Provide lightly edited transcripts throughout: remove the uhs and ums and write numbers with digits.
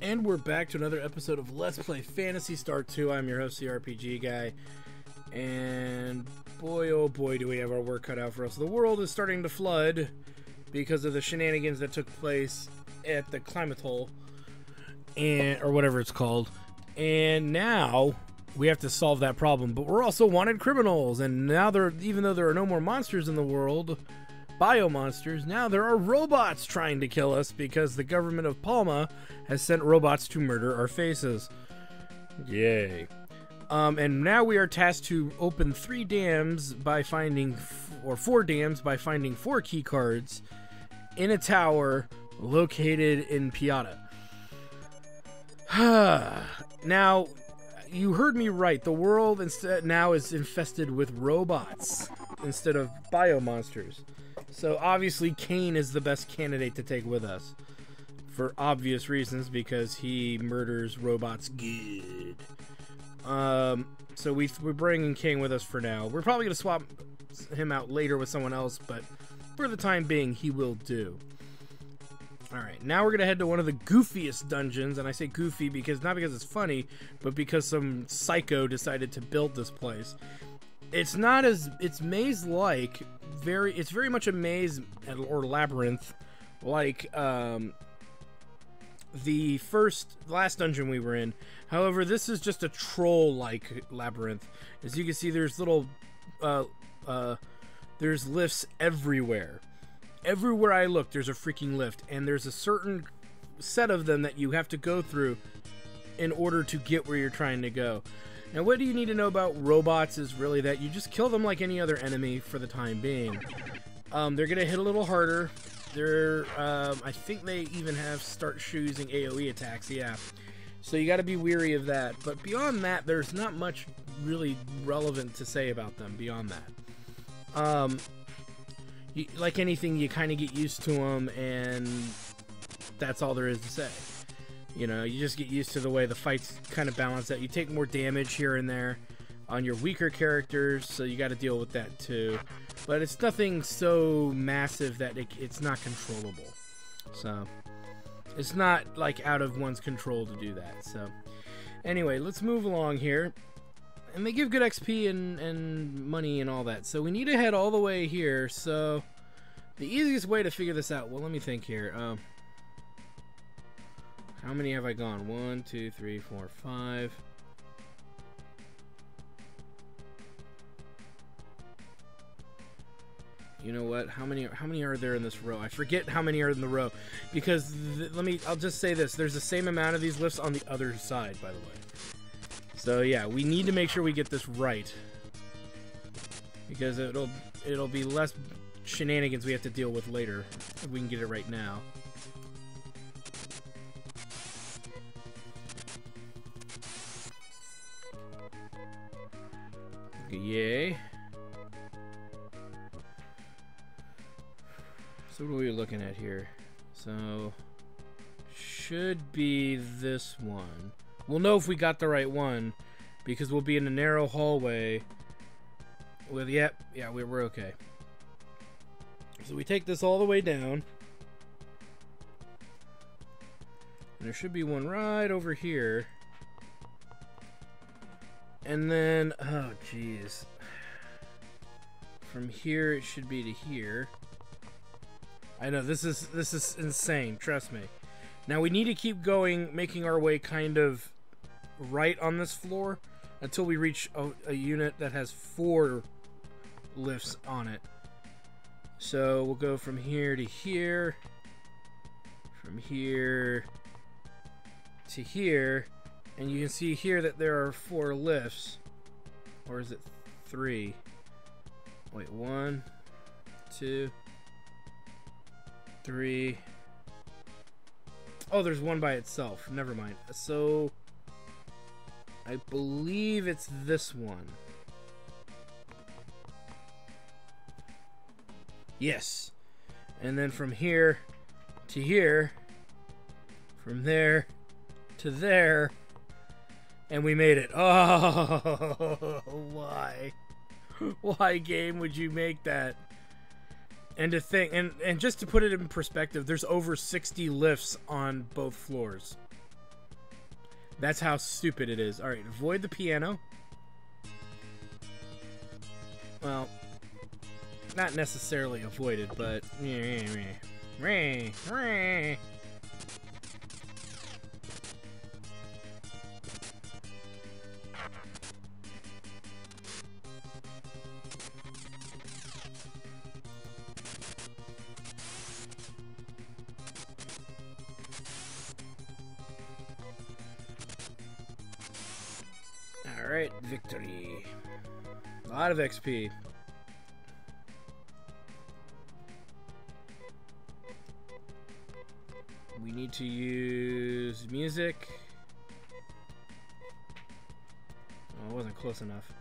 And we're back to another episode of Let's Play Phantasy Star 2. I'm your host, the RPG Guy. And boy, oh boy, do we have our work cut out for us. The world is starting to flood because of the shenanigans that took place at the climate hole, or whatever it's called. And now we have to solve that problem. But we're also wanted criminals. And now even though there are no more monsters in the world, bio-monsters, now there are robots trying to kill us because the government of Palma has sent robots to murder our faces. Yay. And now we are tasked to open 3 dams by finding, or 4 dams by finding 4 key cards in a tower located in Piata. Now, you heard me right. The world instead now is infested with robots instead of bio-monsters. So obviously Kain is the best candidate to take with us. For obvious reasons, because he murders robots good. So we're bringing Kain with us for now. We're probably going to swap him out later with someone else, but for the time being, he will do. Alright, now we're going to head to one of the goofiest dungeons, and I say goofy because not because it's funny, but because some psycho decided to build this place. It's maze-like, it's very much a maze or labyrinth, like the last dungeon we were in. However, this is just a troll-like labyrinth. As you can see, there's there's lifts everywhere. Everywhere I look, there's a freaking lift, and there's a certain set of them that you have to go through in order to get where you're trying to go. Now, what do you need to know about robots is really that you just kill them like any other enemy for the time being. They're gonna hit a little harder. I think they even start using AoE attacks, yeah. So you gotta be weary of that. But beyond that, there's not much really relevant to say about them beyond that. Like anything, you kind of get used to them, and that's all there is to say. You know, you just get used to the way the fights kind of balance out. You take more damage here and there on your weaker characters, so you got to deal with that too. But it's nothing so massive that it's not controllable. So, it's not like out of one's control to do that. So, anyway, let's move along here. And they give good XP and money and all that. So, we need to head all the way here. So, the easiest way to figure this out, well, let me think here. How many have I gone? 1, 2, 3, 4, 5. You know what? How many are there in this row? I forget how many are in the row because I'll just say this. There's the same amount of these lifts on the other side, by the way. So yeah, we need to make sure we get this right because it'll be less shenanigans we have to deal with later if we can get it right now. Yay. So what are we looking at here? So, should be this one. We'll know if we got the right one because we'll be in a narrow hallway with, yeah, we're okay. So we take this all the way down. And there should be one right over here. And then, oh jeez. From here it should be to here. I know, this is insane, trust me. Now we need to keep going, making our way kind of right on this floor until we reach a unit that has 4 lifts on it. So we'll go from here to here, from here to here, and you can see here that there are 4 lifts. Or is it 3? Wait, 1, 2, 3. Oh, there's one by itself. Never mind. So, I believe it's this one. Yes. And then from here to here, from there to there, and we made it. Oh, why? Why, game, would you make that? And to think, and just to put it in perspective, there's over 60 lifts on both floors. That's how stupid it is. Alright, avoid the piano. Well, not necessarily avoided, but... Alright, victory. A lot of XP. We need to use music. Oh, it wasn't close enough.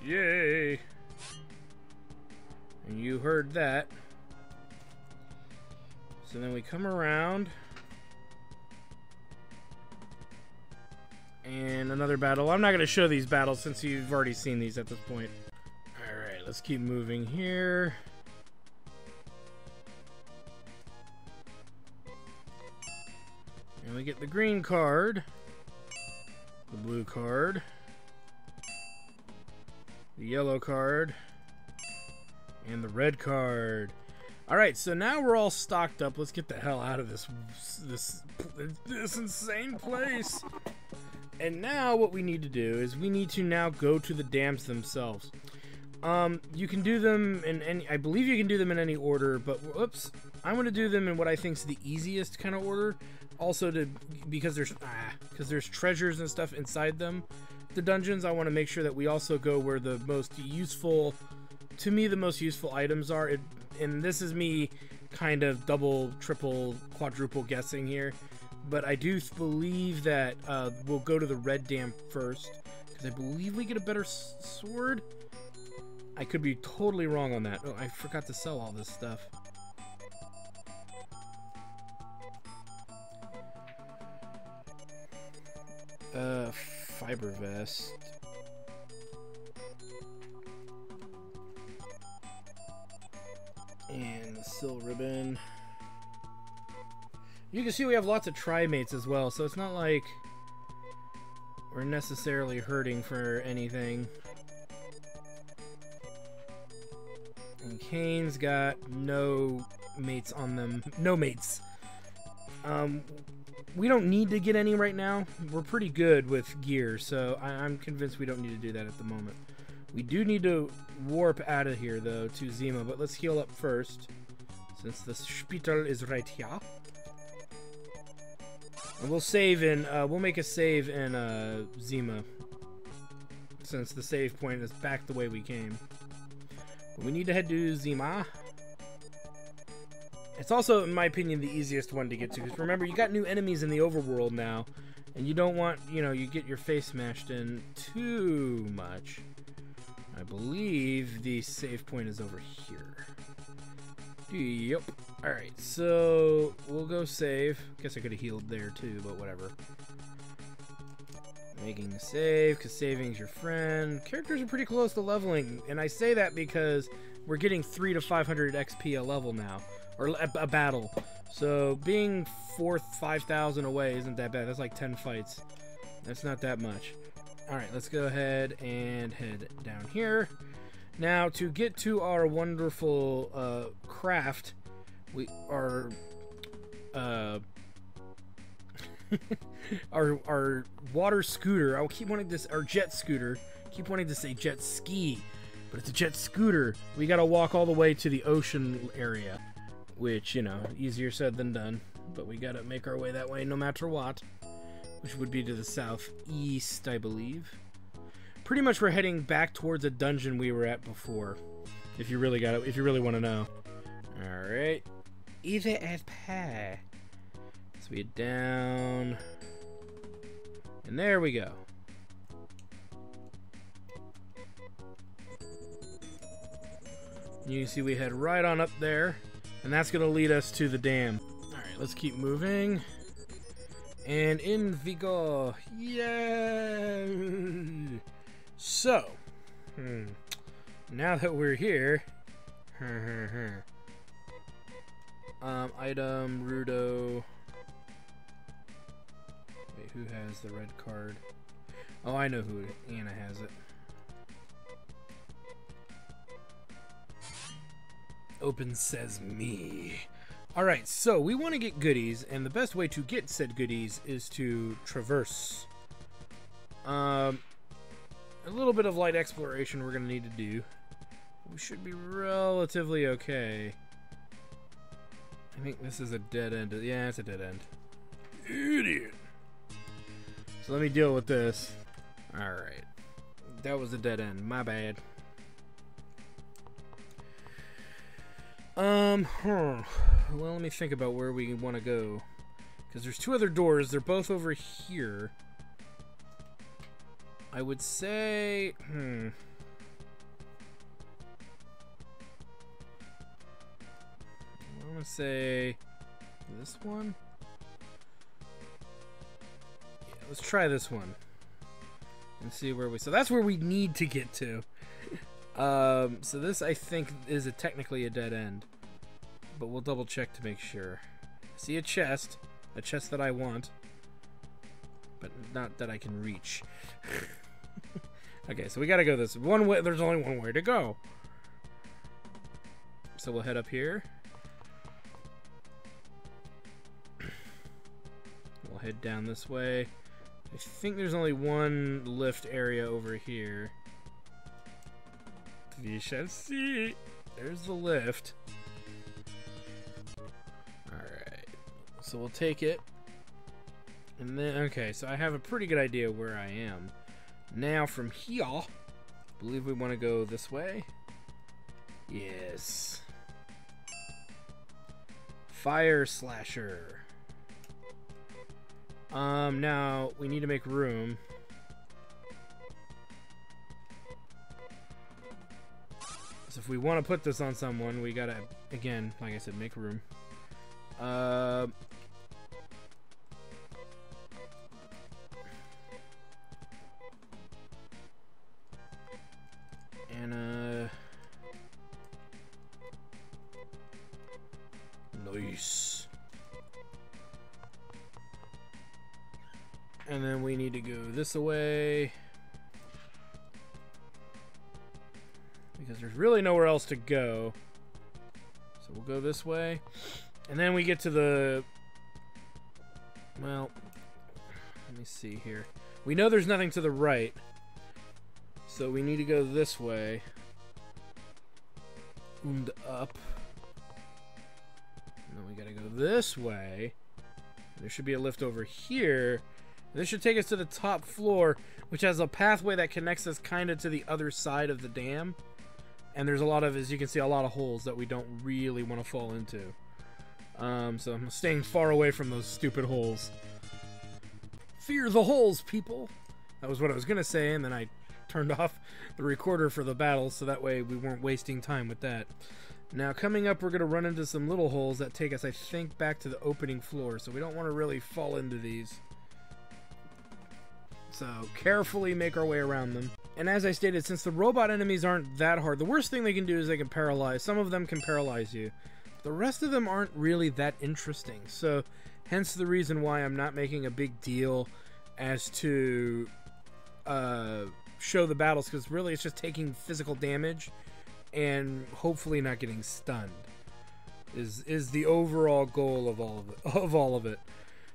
Yay! And you heard that. So then we come around. And another battle. I'm not going to show these battles since you've already seen these at this point. Alright, let's keep moving here. And we get the green card. The blue card. The yellow card. And the red card. Alright, so now we're all stocked up. Let's get the hell out of this insane place. And now what we need to do is we need to now go to the dams themselves. You can do them in any... I believe you can do them in any order, but whoops. I'm going to do them in what I think is the easiest kind of order. Also, because there's treasures and stuff inside them. The dungeons, I want to make sure that we also go where the most useful... To me, the most useful items are. And this is me kind of double, triple, quadruple guessing here. But I do believe that we'll go to the red dam first. Because I believe we get a better sword. I could be totally wrong on that. Oh, I forgot to sell all this stuff. Fiber vest. And the sil ribbon. You can see we have lots of tri-mates as well, so it's not like we're necessarily hurting for anything. And Kain's got no mates on them. No mates. We don't need to get any right now. We're pretty good with gear, so I'm convinced we don't need to do that at the moment. We do need to warp out of here, though, to Zima, but let's heal up first, since the Spital is right here. And we'll save in, we'll make a save in Zima, since the save point is back the way we came. But we need to head to Zima. It's also, in my opinion, the easiest one to get to, because remember, you got new enemies in the overworld now, and you don't want, you know, you get your face smashed in too much. I believe the save point is over here. Yep. Alright, so we'll go save. Guess I could have healed there too, but whatever. Making a save, because saving's your friend. Characters are pretty close to leveling, and I say that because we're getting 300 to 500 XP a level now. Or a battle. So being 5,000 away isn't that bad. That's like 10 fights. That's not that much. Alright, let's go ahead and head down here. Now, to get to our wonderful craft, we are our water scooter. I keep wanting this, our jet scooter. Keep wanting to say jet ski, but it's a jet scooter. We got to walk all the way to the ocean area, which, you know, easier said than done. But we got to make our way that way no matter what, which would be to the southeast, I believe. Pretty much we're heading back towards a dungeon we were at before. If you really got it, if you really want to know. All right. Either as pie. So we down. And there we go. You can see we head right on up there, and that's going to lead us to the dam. Alright, let's keep moving. And in we go. Yay! So, now that we're here, Item, Rudo. Wait, who has the red card? Oh, I know who. Anna has it. Open says me. Alright, so we want to get goodies, and the best way to get said goodies is to traverse. A little bit of light exploration we're going to need to do. We should be relatively okay. I think this is a dead end. Yeah, it's a dead end. Idiot. So let me deal with this. Alright. That was a dead end. My bad. Well, let me think about where we want to go. Because there's two other doors. They're both over here. I would say... I want to say... this one? Yeah, let's try this one. And see where we... So that's where we need to get to. So this, I think, is technically a dead end. But we'll double check to make sure. See a chest that I want. But not that I can reach. Okay, so we gotta go this one way. There's only one way to go. So we'll head up here. We'll head down this way. I think there's only one lift area over here. We shall see. There's the lift. Alright. So we'll take it. And then, okay, so I have a pretty good idea where I am. Now from here, I believe we want to go this way. Yes. Fire slasher. Now we need to make room. So if we want to put this on someone, we gotta, again, like I said, make room. Nice. And then we need to go this way. Because there's really nowhere else to go. So we'll go this way. And then we get to the... Well, let me see here. We know there's nothing to the right. So we need to go this way. And up. And then we gotta go this way. There should be a lift over here. This should take us to the top floor, which has a pathway that connects us kind of to the other side of the dam. And there's a lot of, as you can see, a lot of holes that we don't really want to fall into. So I'm staying far away from those stupid holes. Fear the holes, people! That was what I was going to say, and then I turned off the recorder for the battle, so that way we weren't wasting time with that. Now, coming up, we're going to run into some little holes that take us, I think, back to the opening floor, so we don't want to really fall into these. So, carefully make our way around them. And as I stated, since the robot enemies aren't that hard, the worst thing they can do is they can paralyze. Some of them can paralyze you. The rest of them aren't really that interesting. So, hence the reason why I'm not making a big deal as to show the battles, because really it's just taking physical damage and hopefully not getting stunned is the overall goal of all of it.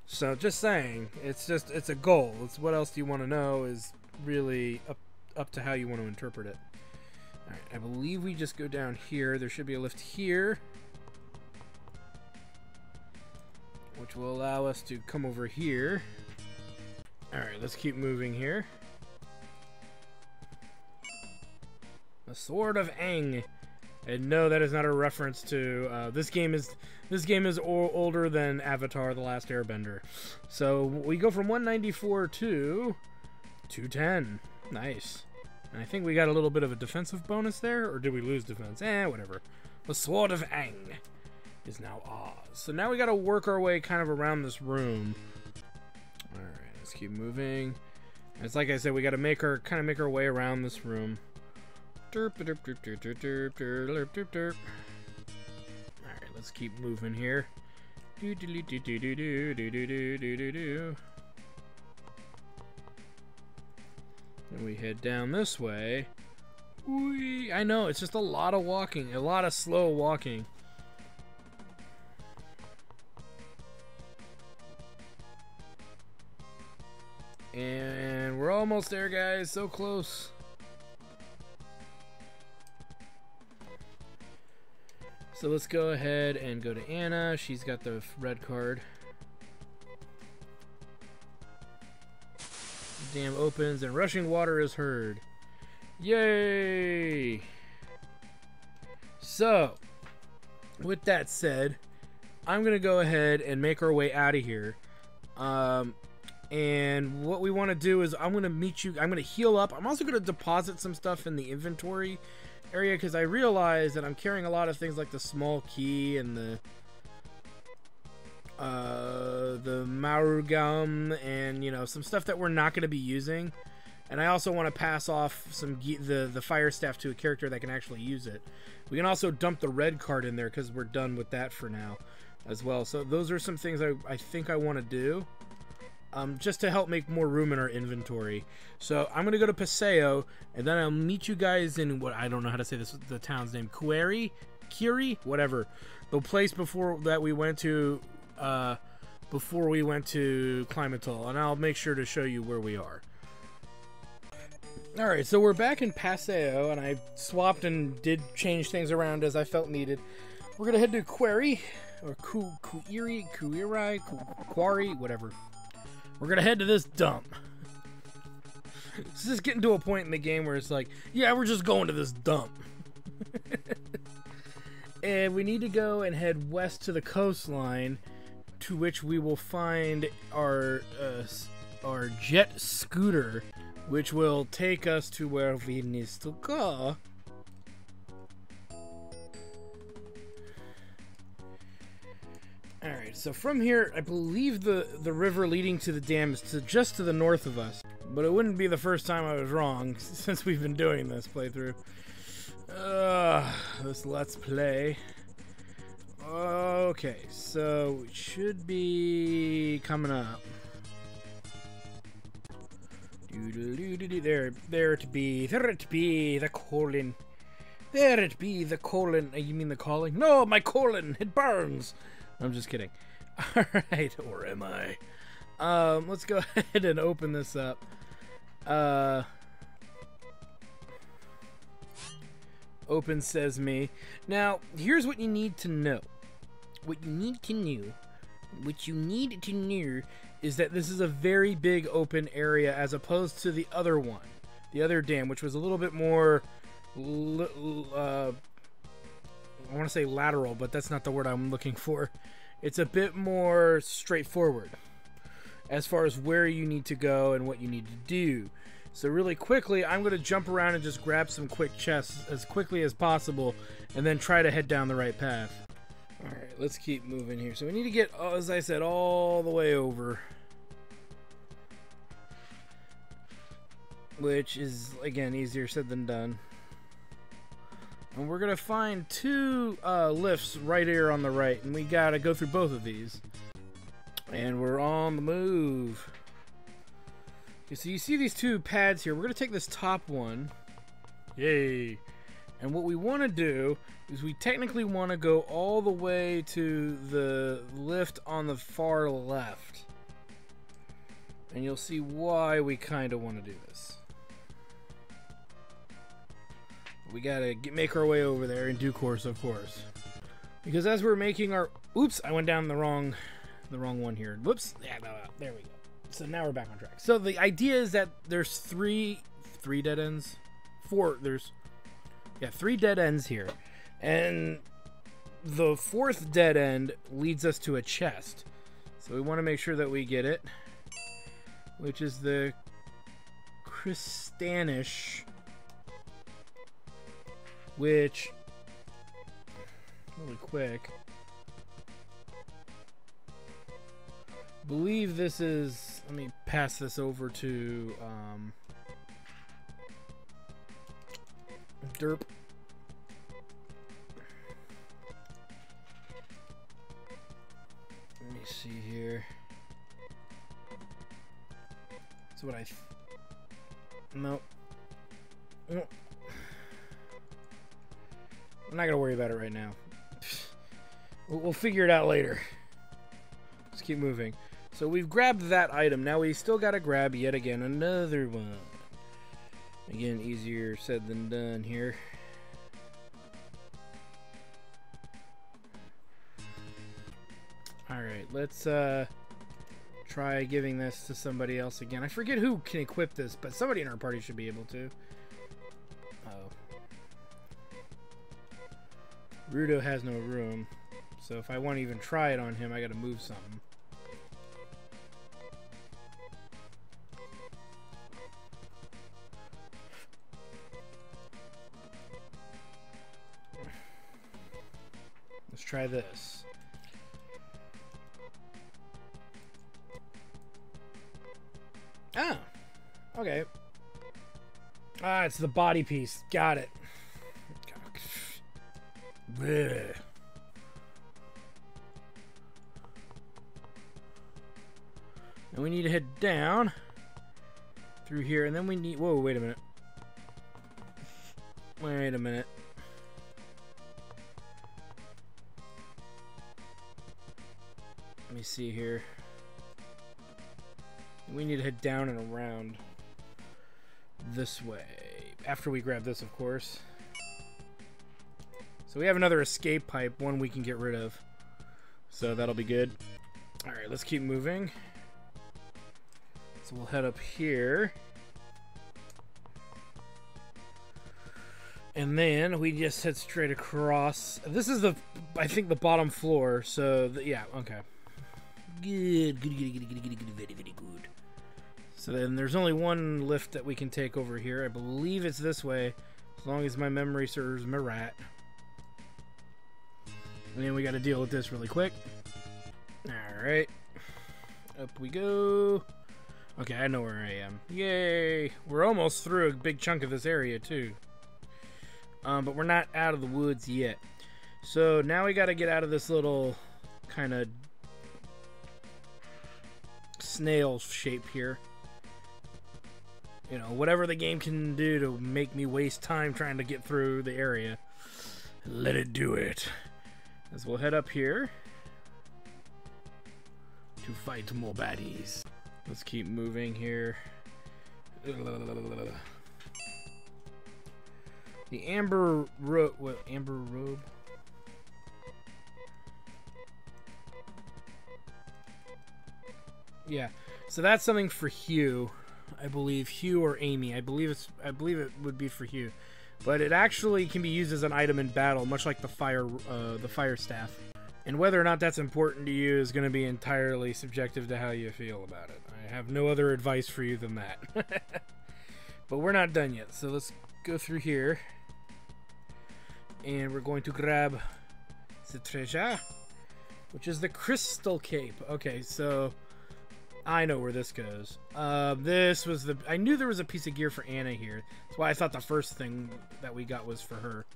So just saying, it's a goal. It's what else do you want to know is really up to how you want to interpret it. Alright, I believe we just go down here. There should be a lift here, which will allow us to come over here. Alright, let's keep moving here. The Sword of Aang. And no, that is not a reference to this game is older than Avatar: The Last Airbender. So we go from 194 to 210. Nice. And I think we got a little bit of a defensive bonus there, or did we lose defense? Whatever. The Sword of Aang is now ours. So now we got to work our way kind of around this room. All right, let's keep moving. And it's like I said, we got to make our way around this room. Alright, let's keep moving here. And we head down this way. Whee! I know, it's just a lot of walking, a lot of slow walking. And we're almost there, guys. So close. So let's go ahead and go to Anna. She's got the red card. The dam opens and rushing water is heard. Yay! So, with that said, I'm going to go ahead and make our way out of here. And what we want to do is I'm going to meet you. I'm going to heal up. I'm also going to deposit some stuff in the inventory area because I realize that I'm carrying a lot of things like the small key and the Marugum and, you know, some stuff that we're not going to be using. And I also want to pass off some the fire staff to a character that can actually use it. We can also dump the red card in there because we're done with that for now as well. So those are some things I think I want to do. Just to help make more room in our inventory. So I'm gonna go to Paseo, and then I'll meet you guys in what I don't know how to say this. The town's name, Kiri, whatever. The place before that we went to, before we went to Climatal, and I'll make sure to show you where we are. All right, so we're back in Paseo, and I swapped and did change things around as I felt needed. We're gonna head to Kiri, or Kuiri, Quarry, whatever. We're gonna head to this dump. This is getting to a point in the game where it's like, yeah, we're just going to this dump. And we need to go and head west to the coastline, to which we will find our jet scooter, which will take us to where we need to go. Alright, so from here, I believe the river leading to the dam is just to the north of us. But it wouldn't be the first time I was wrong, since we've been doing this playthrough. This Let's Play. Okay, so it should be coming up. There it be, the colon. There it be, the colon. You mean the calling? No, my colon, it burns. I'm just kidding. Alright, or am I? Let's go ahead and open this up. Open says me. Now, here's what you need to know. What you need to know is that this is a very big open area as opposed to the other one. The other dam, which was a little bit more I want to say lateral, but that's not the word I'm looking for. It's a bit more straightforward as far as where you need to go and what you need to do. So really quickly, I'm going to jump around and just grab some quick chests as quickly as possible and then try to head down the right path. Alright, let's keep moving here. So we need to get, as I said, all the way over. Which is, again, easier said than done. And we're going to find two lifts right here on the right. And we got to go through both of these. And we're on the move. Okay, so you see these two pads here. We're going to take this top one. Yay. And what we want to do is we technically want to go all the way to the lift on the far left. And you'll see why we kind of want to do this. We gotta make our way over there in due course, of course. Because as we're making our... Oops, I went down the wrong one here. Whoops. Yeah, no, there we go. So now we're back on track. So the idea is that there's three dead ends. Three dead ends here. And the fourth dead end leads us to a chest. So we want to make sure that we get it. Which is the Crystanish. Which, really quick, believe this is, let me pass this over to Derp. Let me see here. That's what I... Nope. I'm not gonna worry about it right now. We'll figure it out later. Let's keep moving. So we've grabbed that item. Now we still gotta grab yet again another one. Again, easier said than done here. Alright, let's try giving this to somebody else again. I forget who can equip this, but somebody in our party should be able to. Uh-oh. Rudo has no room, so if I want to even try it on him, I gotta move something. Let's try this. Ah, okay. Ah, it's the body piece. Got it. Blech. And we need to head down through here, and then we need... Whoa, wait a minute. Wait a minute. Let me see here. We need to head down and around this way. After we grab this, of course. So we have another escape pipe, one we can get rid of. So that'll be good. Alright, let's keep moving. So we'll head up here. And then we just head straight across. This is the, I think, the bottom floor. So, yeah, okay. Good, very, very good. So then there's only one lift that we can take over here. I believe it's this way, as long as my memory serves me right. And then we got to deal with this really quick. Alright. Up we go. Okay, I know where I am. Yay! We're almost through a big chunk of this area, too. But we're not out of the woods yet. So now we got to get out of this little kind of snail shape here. You know, whatever the game can do to make me waste time trying to get through the area, let it do it. As we'll head up here to fight more baddies. Let's keep moving here. The amber robe. What? Amber robe? Yeah. So that's something for Hugh. I believe Hugh or Amy. I believe it would be for Hugh, but it actually can be used as an item in battle, much like the fire staff. And whether or not that's important to you is going to be entirely subjective to how you feel about it. I have no other advice for you than that. But we're not done yet, so let's go through here, and we're going to grab the treasure, which is the crystal cape. Okay, so I know where this goes. This was the... I knew there was a piece of gear for Anna here. That's why I thought the first thing that we got was for her.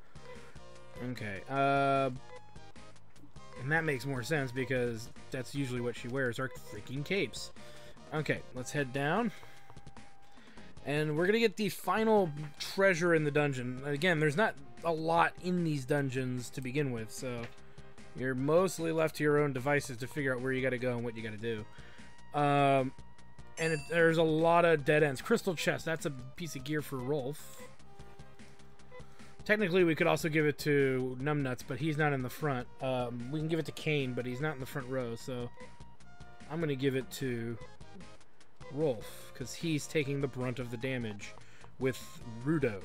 Okay. And that makes more sense because that's usually what she wears, are freaking capes. Okay, let's head down. And we're going to get the final treasure in the dungeon. Again, there's not a lot in these dungeons to begin with, so you're mostly left to your own devices to figure out where you got to go and what you got to do. There's a lot of dead ends. Crystal chest, that's a piece of gear for Rolf. Technically, we could also give it to Numbnuts, but he's not in the front. We can give it to Kain, but he's not in the front row, so I'm going to give it to Rolf, because he's taking the brunt of the damage with Rudo.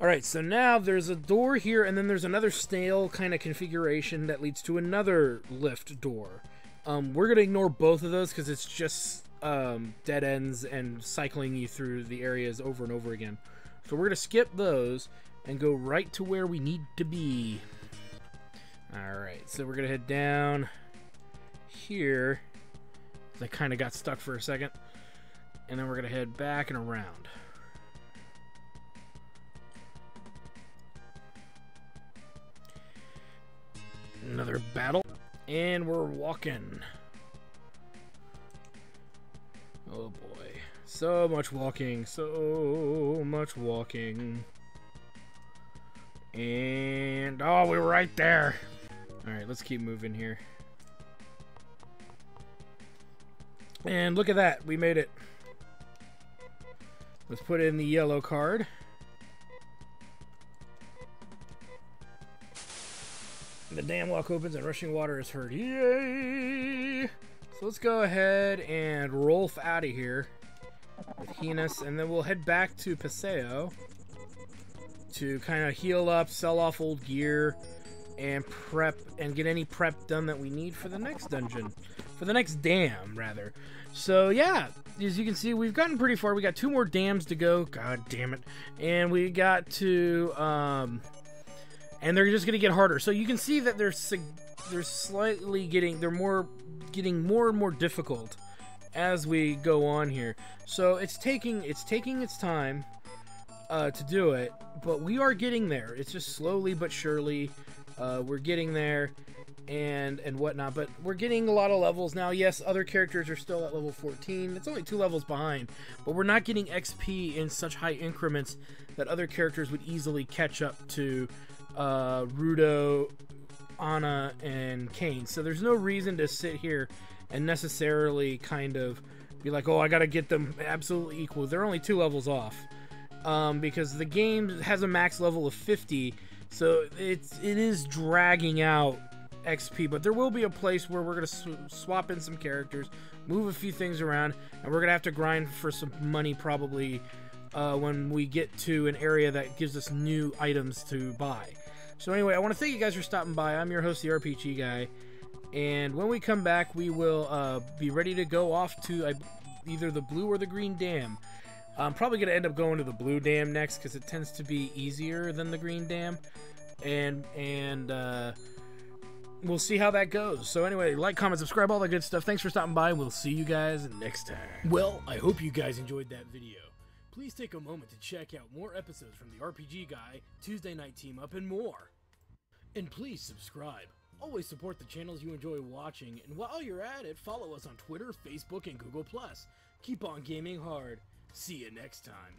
Alright, so now there's a door here, and then there's another snail kind of configuration that leads to another lift door. We're going to ignore both of those because it's just dead ends and cycling you through the areas over and over again. So we're going to skip those and go right to where we need to be. Alright, so we're going to head down here. I kind of got stuck for a second. And then we're going to head back and around. Another battle. And we're walking. Oh boy. So much walking. So much walking. And oh, we were right there. Alright, let's keep moving here. And look at that. We made it. Let's put in the yellow card. The dam lock opens and rushing water is heard. Yay! So let's go ahead and roll out of here with Heinous, and then we'll head back to Paseo to kind of heal up, sell off old gear, and prep and get any prep done that we need for the next dungeon. For the next dam, rather. So yeah, as you can see, we've gotten pretty far. We got 2 more dams to go. God damn it. And we got to and they're just gonna get harder. So you can see that they're slightly getting more and more difficult as we go on here. So it's taking its time to do it, but we are getting there. It's just slowly but surely we're getting there and whatnot, but we're getting a lot of levels now. Yes, other characters are still at level 14. It's only 2 levels behind, but we're not getting XP in such high increments that other characters would easily catch up to Rudo, Anna, and Kain. So there's no reason to sit here and necessarily kind of be like, oh, I gotta get them absolutely equal. They're only 2 levels off, because the game has a max level of 50, so it is dragging out XP. But there will be a place where we're gonna swap in some characters, move a few things around, and we're gonna have to grind for some money probably when we get to an area that gives us new items to buy. So anyway, I want to thank you guys for stopping by. I'm your host, the RPG Guy, and when we come back, we will be ready to go off to either the blue or the green dam. I'm probably going to end up going to the blue dam next because it tends to be easier than the green dam, and we'll see how that goes. So anyway, like, comment, subscribe, all that good stuff. Thanks for stopping by. We'll see you guys next time. Well, I hope you guys enjoyed that video. Please take a moment to check out more episodes from the RPG Guy, Tuesday Night Team Up, and more. And please subscribe. Always support the channels you enjoy watching, and while you're at it, follow us on Twitter, Facebook, and Google+. Keep on gaming hard. See you next time.